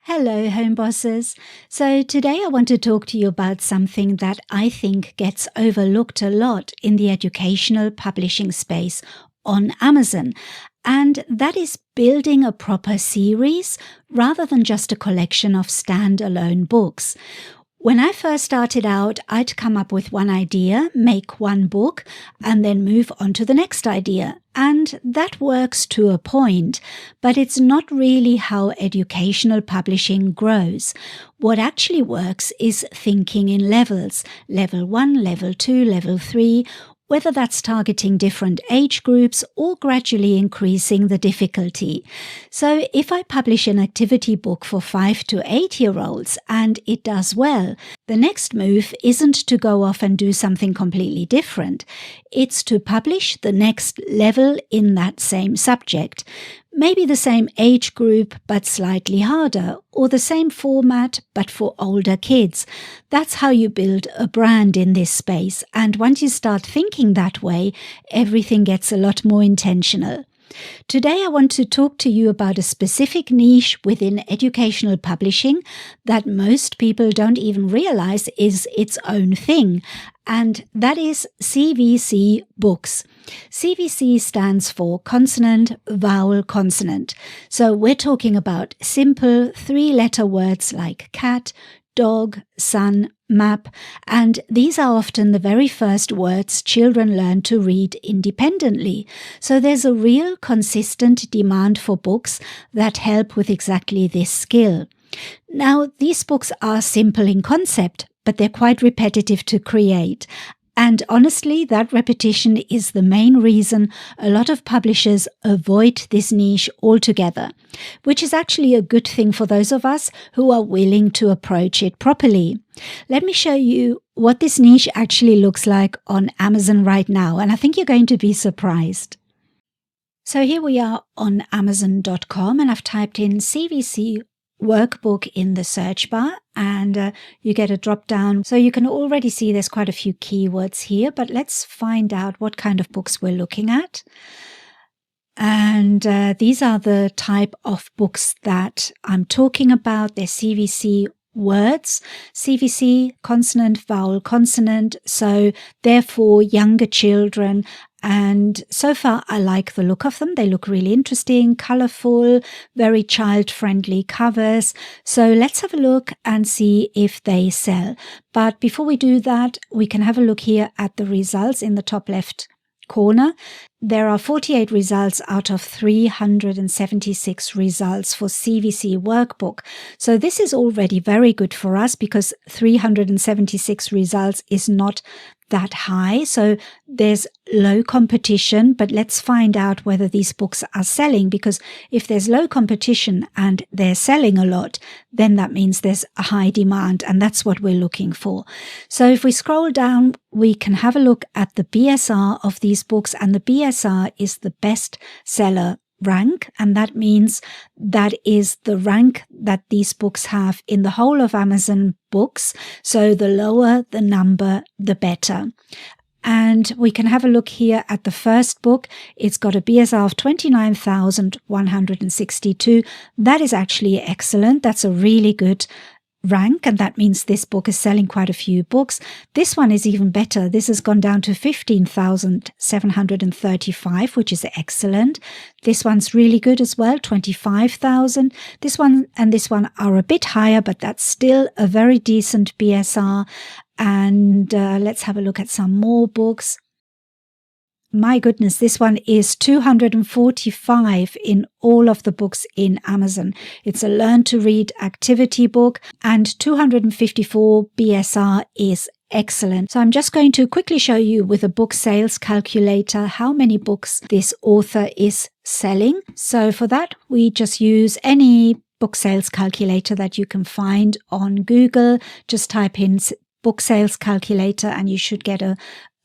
Hello, home bosses. So today I want to talk to you about something that I think gets overlooked a lot in the educational publishing space on Amazon, and that is building a proper series rather than just a collection of standalone books. When I first started out, I'd come up with one idea, make one book, and then move on to the next idea. And that works to a point, but it's not really how educational publishing grows. What actually works is thinking in levels, level 1, level 2, level 3, whether that's targeting different age groups or gradually increasing the difficulty. So if I publish an activity book for 5 to 8-year-olds and it does well, the next move isn't to go off and do something completely different. It's to publish the next level in that same subject. Maybe the same age group, but slightly harder, or the same format, but for older kids. That's how you build a brand in this space. And once you start thinking that way, everything gets a lot more intentional. Today, I want to talk to you about a specific niche within educational publishing that most people don't even realize is its own thing, and that is CVC books. CVC stands for Consonant-Vowel-Consonant. So we're talking about simple 3-letter words like cat, dog, sun, map, and these are often the very first words children learn to read independently. So there's a real consistent demand for books that help with exactly this skill. Now, these books are simple in concept, but they're quite repetitive to create. And honestly, that repetition is the main reason a lot of publishers avoid this niche altogether, which is actually a good thing for those of us who are willing to approach it properly. Let me show you what this niche actually looks like on Amazon right now, and I think you're going to be surprised. So here we are on Amazon.com, and I've typed in CVC workbook in the search bar, and you get a drop down. So you can already see there's quite a few keywords here, but let's find out what kind of books we're looking at. And these are the type of books that I'm talking about. They're CVC words, CVC, consonant, vowel, consonant. So therefore younger children. And so far, I like the look of them. They look really interesting, colorful, very child-friendly covers. So let's have a look and see if they sell. But before we do that, we can have a look here at the results in the top left corner. There are 48 results out of 376 results for CVC workbook. So this is already very good for us because 376 results is not that high. So there's low competition, but let's find out whether these books are selling, because if there's low competition and they're selling a lot, then that means there's a high demand, and that's what we're looking for. So if we scroll down, we can have a look at the BSR of these books, and the BSR is the best seller rank, and that means that is the rank that these books have in the whole of Amazon books. So the lower the number, the better. And we can have a look here at the first book. It's got a BSR of 29,162. That is actually excellent. That's a really good rank, and that means this book is selling quite a few books. This one is even better. This has gone down to 15,735, which is excellent. This one's really good as well, 25,000. This one and this one are a bit higher, but that's still a very decent BSR. And let's have a look at some more books. My goodness, this one is 245 in all of the books in Amazon. It's a learn to read activity book, and 254 BSR is excellent. So I'm just going to quickly show you with a book sales calculator how many books this author is selling. So for that, we just use any book sales calculator that you can find on Google. Just type in book sales calculator and you should get a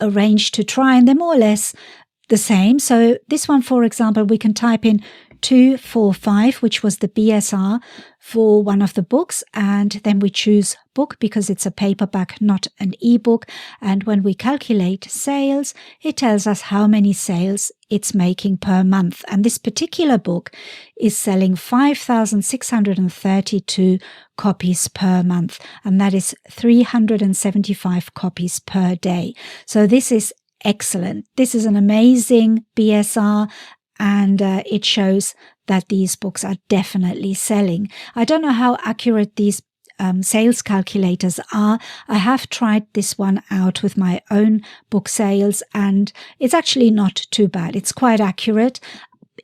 range to try, and they're more or less the same. So this one, for example, we can type in 245, which was the BSR for one of the books, and then we choose book because it's a paperback, not an ebook. And when we calculate sales, it tells us how many sales it's making per month. And this particular book is selling 5,632 copies per month, and that is 375 copies per day. So this is excellent. This is an amazing BSR, and it shows that these books are definitely selling. I don't know how accurate these sales calculators are. I have tried this one out with my own book sales, and it's actually not too bad. It's quite accurate.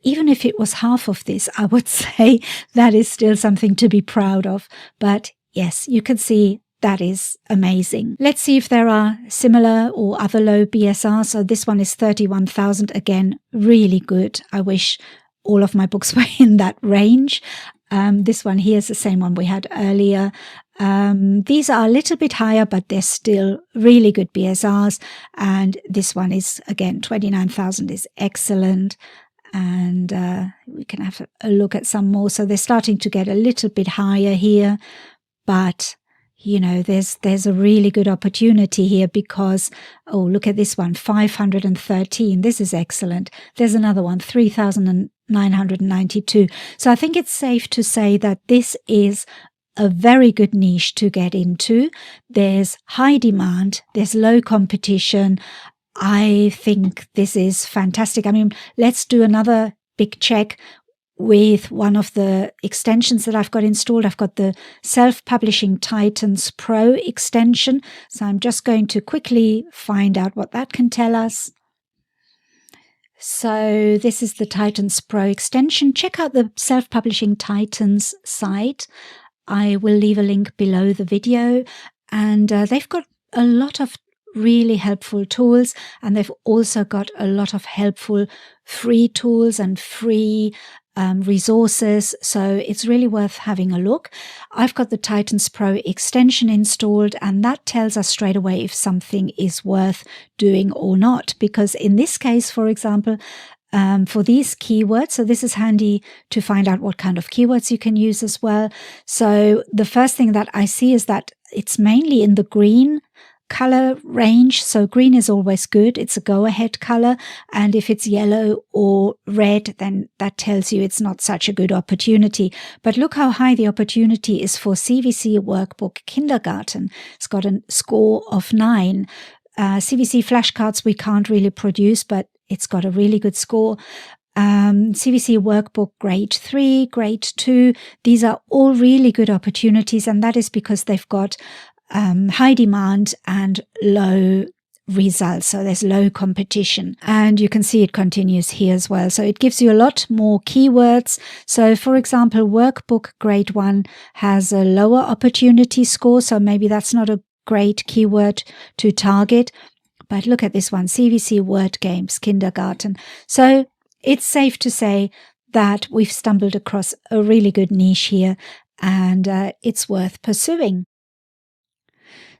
Even if it was half of this, I would say that is still something to be proud of. But yes, you can see that is amazing. Let's see if there are similar or other low BSR. So this one is 31,000. Again, really good. I wish all of my books were in that range. This one here is the same one we had earlier. These are a little bit higher, but they're still really good BSRs. And this one is, again, 29,000 is excellent. And we can have a look at some more. So they're starting to get a little bit higher here, but you know, there's a really good opportunity here because, oh, look at this one, 513. This is excellent. There's another one, 3,992. So I think it's safe to say that this is a very good niche to get into. There's high demand. There's low competition. I think this is fantastic. I mean, let's do another big check with one of the extensions that I've got installed. I've got the Self-Publishing Titans Pro extension. So I'm just going to quickly find out what that can tell us. So this is the Titans Pro extension. Check out the Self-Publishing Titans site. I will leave a link below the video. And they've got a lot of really helpful tools, and they've also got a lot of helpful free tools and free resources, so it's really worth having a look. I've got the Titans Pro extension installed, and that tells us straight away if something is worth doing or not, because in this case, for example, for these keywords, so this is handy to find out what kind of keywords you can use as well. So the first thing that I see is that it's mainly in the green color range. So green is always good. It's a go-ahead color. And if it's yellow or red, then that tells you it's not such a good opportunity. But look how high the opportunity is for CVC Workbook Kindergarten. It's got a score of 9. CVC flashcards we can't really produce, but it's got a really good score. CVC Workbook Grade 3, Grade 2. These are all really good opportunities, and that is because they've got high demand and low results. So there's low competition, and you can see it continues here as well. So it gives you a lot more keywords. So for example, Workbook Grade 1 has a lower opportunity score. So maybe that's not a great keyword to target, but look at this one, CVC Word Games Kindergarten. So it's safe to say that we've stumbled across a really good niche here, and it's worth pursuing.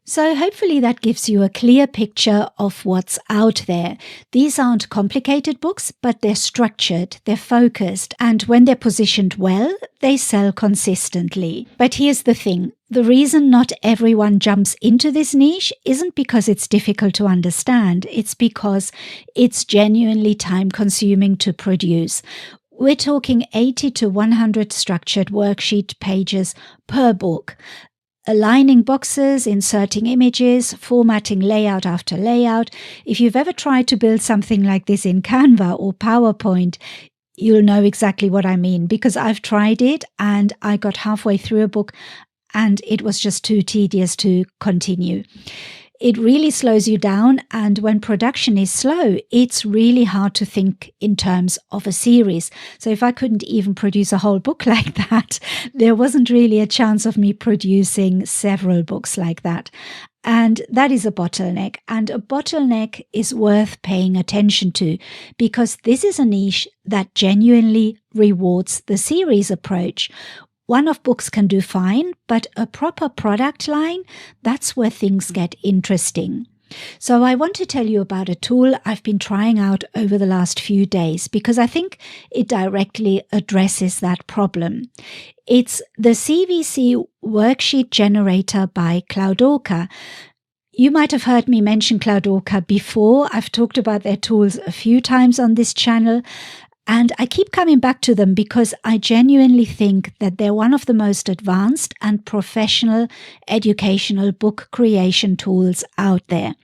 So hopefully that gives you a clear picture of what's out there. These aren't complicated books, but they're structured, they're focused, and when they're positioned well, they sell consistently. But here's the thing. The reason not everyone jumps into this niche isn't because it's difficult to understand. It's because it's genuinely time-consuming to produce. We're talking 80 to 100 structured worksheet pages per book. Aligning boxes, inserting images, formatting layout after layout. If you've ever tried to build something like this in Canva or PowerPoint, you'll know exactly what I mean, because I've tried it and I got halfway through a book and it was just too tedious to continue. It really slows you down, and when production is slow, it's really hard to think in terms of a series. So if I couldn't even produce a whole book like that, there wasn't really a chance of me producing several books like that. And that is a bottleneck, and a bottleneck is worth paying attention to, because this is a niche that genuinely rewards the series approach. One-off books can do fine, but a proper product line, that's where things get interesting. So I want to tell you about a tool I've been trying out over the last few days because I think it directly addresses that problem. It's the CVC Worksheet Generator by Cloudorka. You might have heard me mention Cloudorka before. I've talked about their tools a few times on this channel. And I keep coming back to them because I genuinely think that they're one of the most advanced and professional educational book creation tools out there.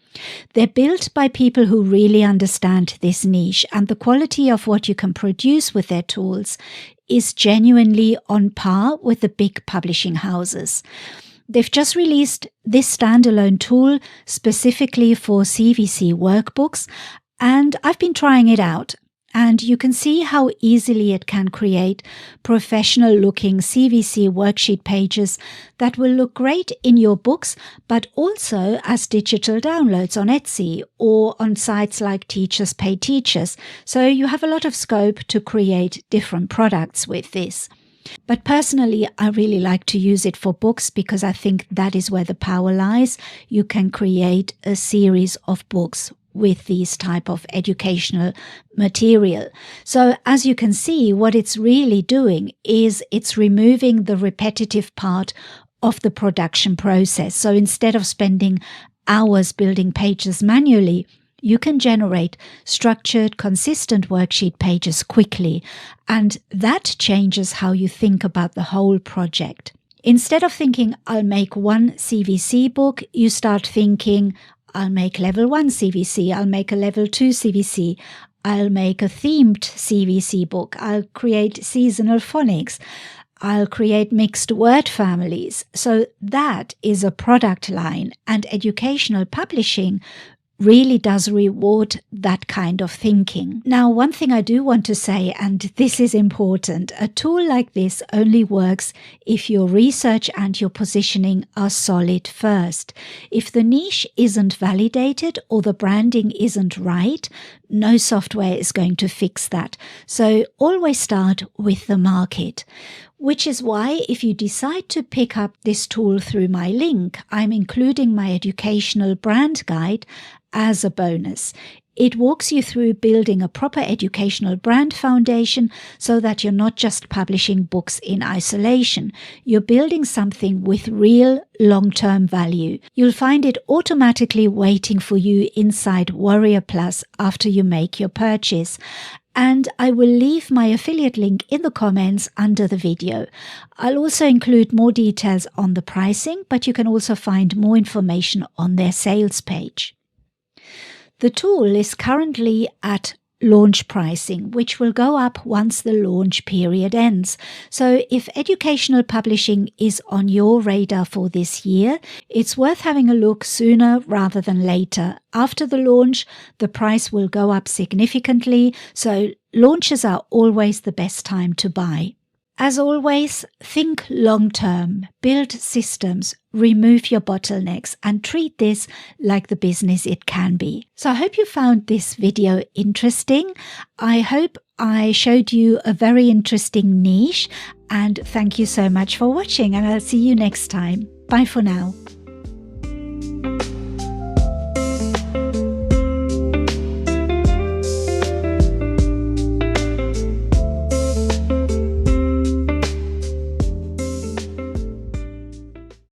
They're built by people who really understand this niche, and the quality of what you can produce with their tools is genuinely on par with the big publishing houses. They've just released this standalone tool specifically for CVC workbooks, and I've been trying it out. And you can see how easily it can create professional-looking CVC worksheet pages that will look great in your books, but also as digital downloads on Etsy or on sites like Teachers Pay Teachers. So you have a lot of scope to create different products with this. But personally, I really like to use it for books because I think that is where the power lies. You can create a series of books with these type of educational material. So as you can see, what it's really doing is it's removing the repetitive part of the production process. So instead of spending hours building pages manually, you can generate structured, consistent worksheet pages quickly. And that changes how you think about the whole project. Instead of thinking, I'll make one CVC book, you start thinking, I'll make level 1 CVC, I'll make a level 2 CVC, I'll make a themed CVC book, I'll create seasonal phonics, I'll create mixed word families. So that is a product line, and educational publishing really does reward that kind of thinking. Now, one thing I do want to say, and this is important, a tool like this only works if your research and your positioning are solid first. If the niche isn't validated or the branding isn't right, no software is going to fix that. So always start with the market. Which is why if you decide to pick up this tool through my link, I'm including my educational brand guide as a bonus. It walks you through building a proper educational brand foundation so that you're not just publishing books in isolation. You're building something with real long-term value. You'll find it automatically waiting for you inside Warrior Plus after you make your purchase. And I will leave my affiliate link in the comments under the video. I'll also include more details on the pricing, but you can also find more information on their sales page. The tool is currently at launch pricing, which will go up once the launch period ends. So if educational publishing is on your radar for this year, it's worth having a look sooner rather than later. After the launch, the price will go up significantly, so launches are always the best time to buy. As always, think long-term, build systems, remove your bottlenecks, and treat this like the business it can be. So I hope you found this video interesting. I hope I showed you a very interesting niche, and thank you so much for watching, and I'll see you next time. Bye for now.